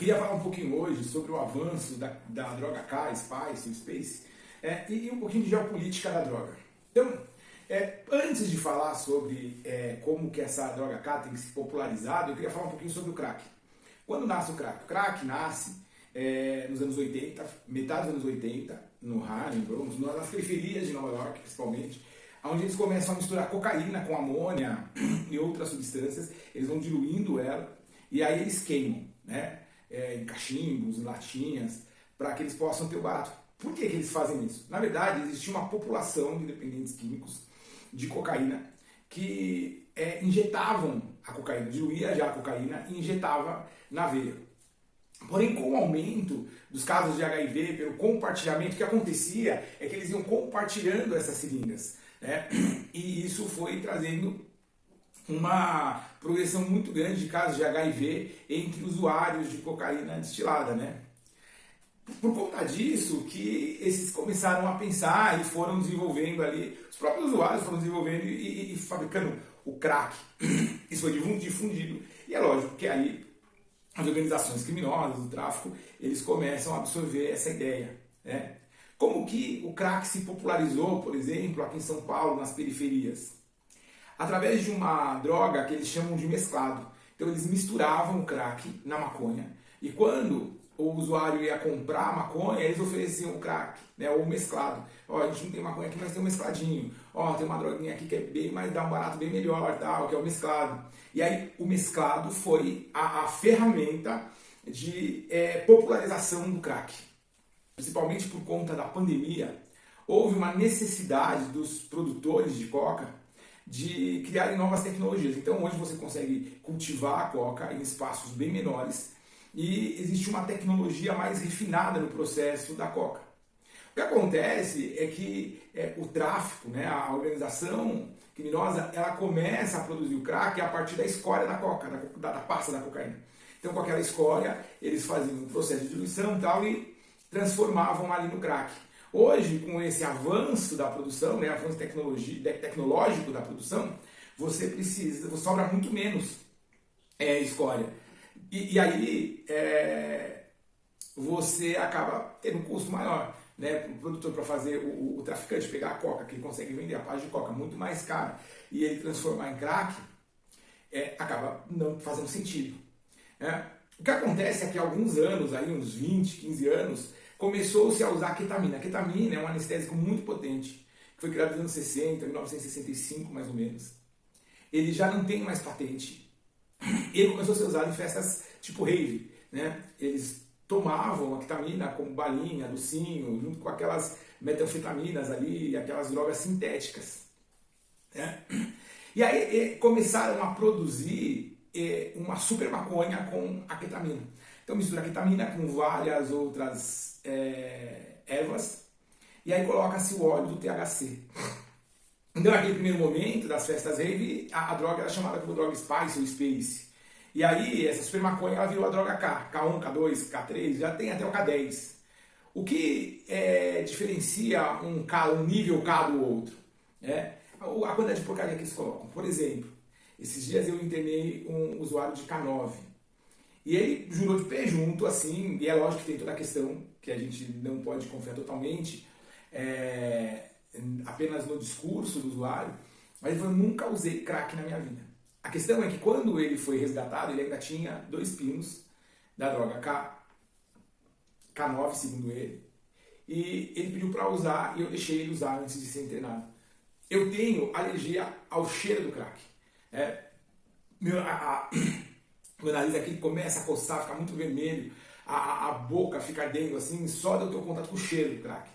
Queria falar um pouquinho hoje sobre o avanço da droga K, Spice, Space, e um pouquinho de geopolítica da droga. Então, antes de falar sobre como que essa droga K tem se popularizado, eu queria falar um pouquinho sobre o crack. Quando nasce o crack? O crack nasce nos anos 80, metade dos anos 80, no Harlem, nas periferias de Nova York, principalmente, onde eles começam a misturar cocaína com amônia e outras substâncias, eles vão diluindo ela, e aí eles queimam, né? Em cachimbos, em latinhas, para que eles possam ter o barato. Por que eles fazem isso? Na verdade, existia uma população de dependentes químicos de cocaína que injetavam a cocaína, diluía já a cocaína e injetava na veia. Porém, com o aumento dos casos de HIV, pelo compartilhamento, o que acontecia é que eles iam compartilhando essas seringas, né? E isso foi trazendo uma progressão muito grande de casos de HIV entre usuários de cocaína destilada, né? Por conta disso que esses começaram a pensar e foram desenvolvendo ali, os próprios usuários foram desenvolvendo e fabricando o crack. Isso foi difundido. E é lógico que aí as organizações criminosas, o tráfico, eles começam a absorver essa ideia, né? Como que o crack se popularizou, por exemplo, aqui em São Paulo, nas periferias? Através de uma droga que eles chamam de mesclado. Então eles misturavam o crack na maconha e quando o usuário ia comprar a maconha, eles ofereciam o crack, né, ou o mesclado. Ó, a gente não tem maconha aqui, mas tem um mescladinho. Ó, tem uma droguinha aqui que é bem mais, dá um barato bem melhor, tal, que é o mesclado. E aí o mesclado foi a ferramenta de popularização do crack. Principalmente por conta da pandemia, houve uma necessidade dos produtores de coca de criarem novas tecnologias. Então hoje você consegue cultivar a coca em espaços bem menores e existe uma tecnologia mais refinada no processo da coca. O que acontece é que o tráfico, né, a organização criminosa, ela começa a produzir o crack a partir da escória da coca, da pasta da cocaína. Então com aquela escória eles faziam um processo de diluição e tal e transformavam ali no crack. Hoje, com esse avanço da produção, né, avanço tecnológico da produção, você sobra muito menos escória. E aí você acaba tendo um custo maior, né, para o produtor, para fazer o traficante pegar a coca, que ele consegue vender a parte de coca muito mais cara, e ele transformar em crack, acaba não fazendo sentido. Né? O que acontece é que há alguns anos, aí, uns 20, 15 anos, começou-se a usar a ketamina. A ketamina é um anestésico muito potente, que foi criado nos anos 60, 1965 mais ou menos. Ele já não tem mais patente. Ele começou a ser usado em festas tipo rave, né? Eles tomavam a ketamina como balinha, docinho, junto com aquelas metanfetaminas ali, aquelas drogas sintéticas. Né? E aí começaram a produzir uma super maconha com a ketamina. Então mistura a ketamina com várias outras ervas e aí coloca-se o óleo do THC. Então naquele primeiro momento das festas rave, a droga era chamada como droga Spice ou Space. E aí essa super maconha ela virou a droga K, K1, K2, K3, já tem até o K10. O que diferencia um nível K do outro? A quantidade de porcaria que eles colocam. Por exemplo, esses dias eu internei um usuário de K9. E ele jurou de pé junto, assim, e é lógico que tem toda a questão que a gente não pode confiar totalmente apenas no discurso do usuário, mas ele falou, nunca usei crack na minha vida. A questão é que quando ele foi resgatado, ele ainda tinha 2 pinos da droga K9, segundo ele, e ele pediu para usar e eu deixei ele usar antes de ser internado. Eu tenho alergia ao cheiro do crack. Meu nariz aqui começa a coçar, fica muito vermelho, a boca fica ardendo assim, só de eu ter um contato com o cheiro do crack.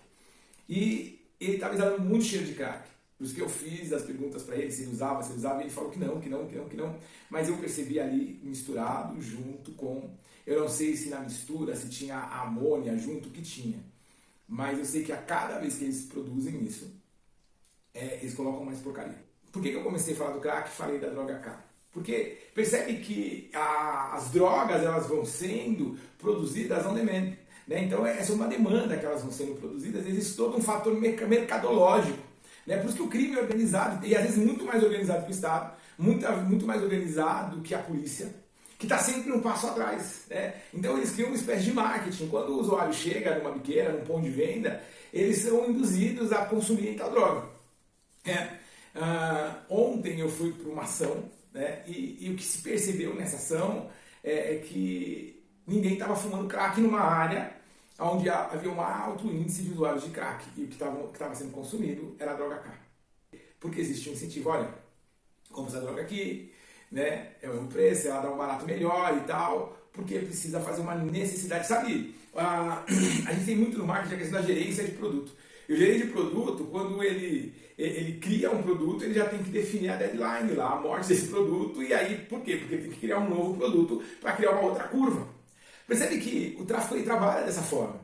E ele estava exalando muito cheiro de crack. Por isso que eu fiz as perguntas para ele, se ele usava, e ele falou que não. Mas eu percebi ali misturado junto com, eu não sei se na mistura, se tinha amônia junto, que tinha. Mas eu sei que a cada vez que eles produzem isso, eles colocam mais porcaria. Por que eu comecei a falar do crack e falei da droga K? Porque percebe que as drogas elas vão sendo produzidas on demand. Né? Então essa é uma demanda que elas vão sendo produzidas, existe todo um fator mercadológico. Né? Por isso que o crime é organizado, e às vezes muito mais organizado que o Estado, muito mais organizado que a polícia, que está sempre um passo atrás. Né? Então eles criam uma espécie de marketing. Quando o usuário chega numa biqueira, num ponto de venda, eles são induzidos a consumir tal droga. Ontem eu fui para uma ação, né, e o que se percebeu nessa ação é que ninguém estava fumando crack numa área onde havia um alto índice de usuários de crack, e o que estava sendo consumido era a droga K. Porque existe um incentivo, olha, compra essa droga aqui, né, é o mesmo preço, ela dá um barato melhor e tal, porque precisa fazer uma necessidade. Sabe, a gente tem muito no marketing a questão da gerência de produto. E o gerente de produto, quando ele cria um produto, ele já tem que definir a deadline lá, a morte desse produto, e aí, por quê? Porque ele tem que criar um novo produto para criar uma outra curva. Percebe que o tráfico ele trabalha dessa forma.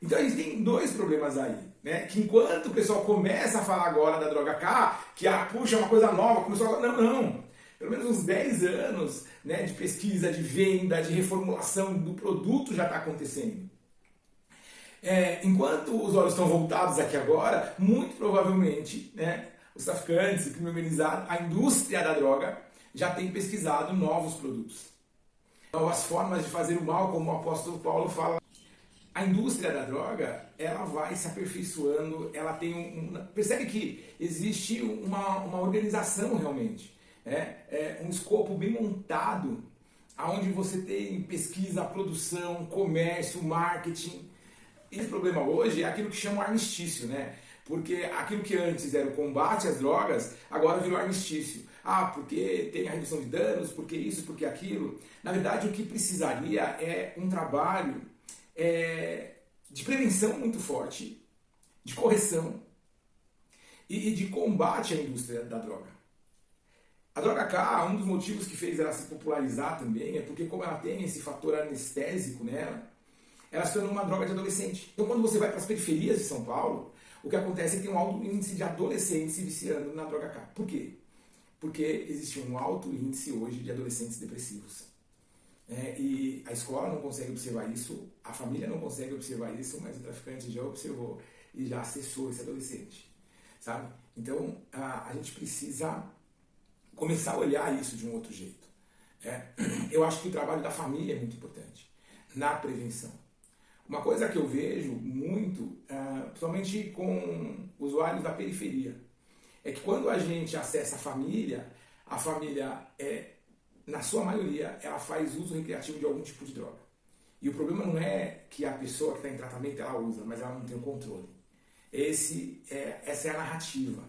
Então a gente tem dois problemas aí. Né? Que enquanto o pessoal começa a falar agora da droga K, que puxa, é uma coisa nova, começou a... Não. Pelo menos uns 10 anos, né, de pesquisa, de venda, de reformulação do produto já está acontecendo. Enquanto os olhos estão voltados aqui agora, muito provavelmente, né, os traficantes, o crime organizado, a indústria da droga já tem pesquisado novos produtos. Novas formas de fazer o mal, como o apóstolo Paulo fala. A indústria da droga, ela vai se aperfeiçoando, ela tem percebe que existe uma organização realmente, um escopo bem montado, onde você tem pesquisa, produção, comércio, marketing. E o problema hoje é aquilo que chama armistício, né? Porque aquilo que antes era o combate às drogas, agora virou armistício. Porque tem a redução de danos, porque isso, porque aquilo. Na verdade, o que precisaria é um trabalho de prevenção muito forte, de correção e de combate à indústria da droga. A droga K, um dos motivos que fez ela se popularizar também é porque, como ela tem esse fator anestésico nela, ela se torna uma droga de adolescente. Então, quando você vai para as periferias de São Paulo, o que acontece é que tem um alto índice de adolescentes se viciando na droga K. Por quê? Porque existe um alto índice hoje de adolescentes depressivos. E a escola não consegue observar isso, a família não consegue observar isso, mas o traficante já observou e já acessou esse adolescente, sabe? Então, a gente precisa começar a olhar isso de um outro jeito. Eu acho que o trabalho da família é muito importante, na prevenção. Uma coisa que eu vejo muito, principalmente com usuários da periferia, é que quando a gente acessa a família na sua maioria, ela faz uso recreativo de algum tipo de droga. E o problema não é que a pessoa que está em tratamento ela usa, mas ela não tem o controle. Essa é a narrativa.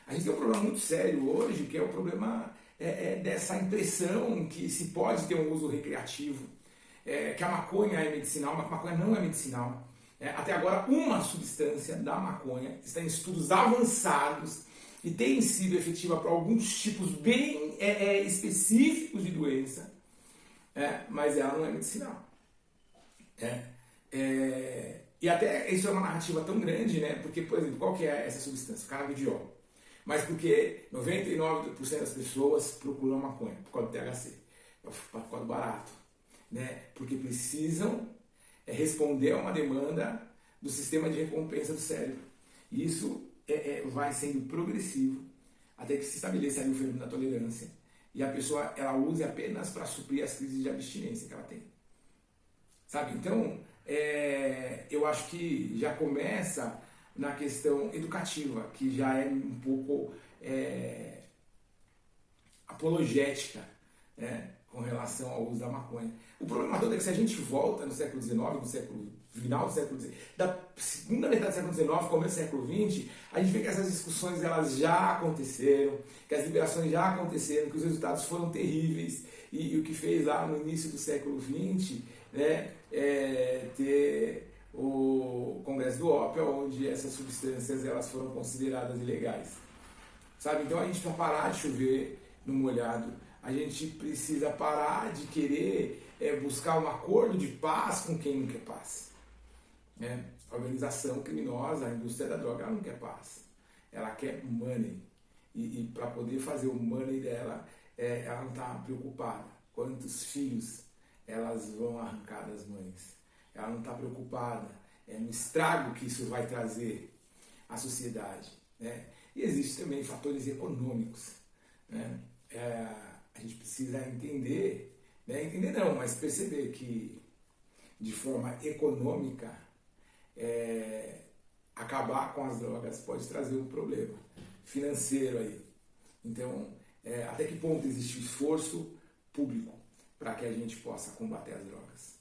A gente tem um problema muito sério hoje, que é o problema dessa impressão que se pode ter um uso recreativo, que a maconha é medicinal, mas a maconha não é medicinal. Até agora, uma substância da maconha está em estudos avançados e tem sido efetiva para alguns tipos bem específicos de doença, mas ela não é medicinal. E até isso é uma narrativa tão grande, né? Porque, por exemplo, qual que é essa substância? O canabidiol. Mas porque 99% das pessoas procuram maconha por causa do THC, por causa do barato, né? Porque precisam responder a uma demanda do sistema de recompensa do cérebro. E isso vai sendo progressivo até que se estabeleça ali o fenômeno da tolerância e a pessoa ela use apenas para suprir as crises de abstinência que ela tem. Sabe? Então, eu acho que já começa na questão educativa, que já é um pouco apologética, né, com relação ao uso da maconha. O problema todo é que se a gente volta no século XIX, final do século XIX, da segunda metade do século XIX, começo do século XX, a gente vê que essas discussões elas já aconteceram, que as liberações já aconteceram, que os resultados foram terríveis, e o que fez lá no início do século XX, né, ter o Congresso do Ópio, onde essas substâncias elas foram consideradas ilegais. Sabe? Então a gente precisa parar de chover no molhado, a gente precisa parar de querer buscar um acordo de paz com quem não quer paz. A organização criminosa, a indústria da droga, ela não quer paz, ela quer money. E para poder fazer o money dela, ela não está preocupada quantos filhos elas vão arrancar das mães. Ela não está preocupada no estrago que isso vai trazer à sociedade. Né? E existem também fatores econômicos. Né? a gente precisa entender, né? Entender não, mas perceber que de forma econômica acabar com as drogas pode trazer um problema financeiro aí. Então, até que ponto existe esforço público para que a gente possa combater as drogas?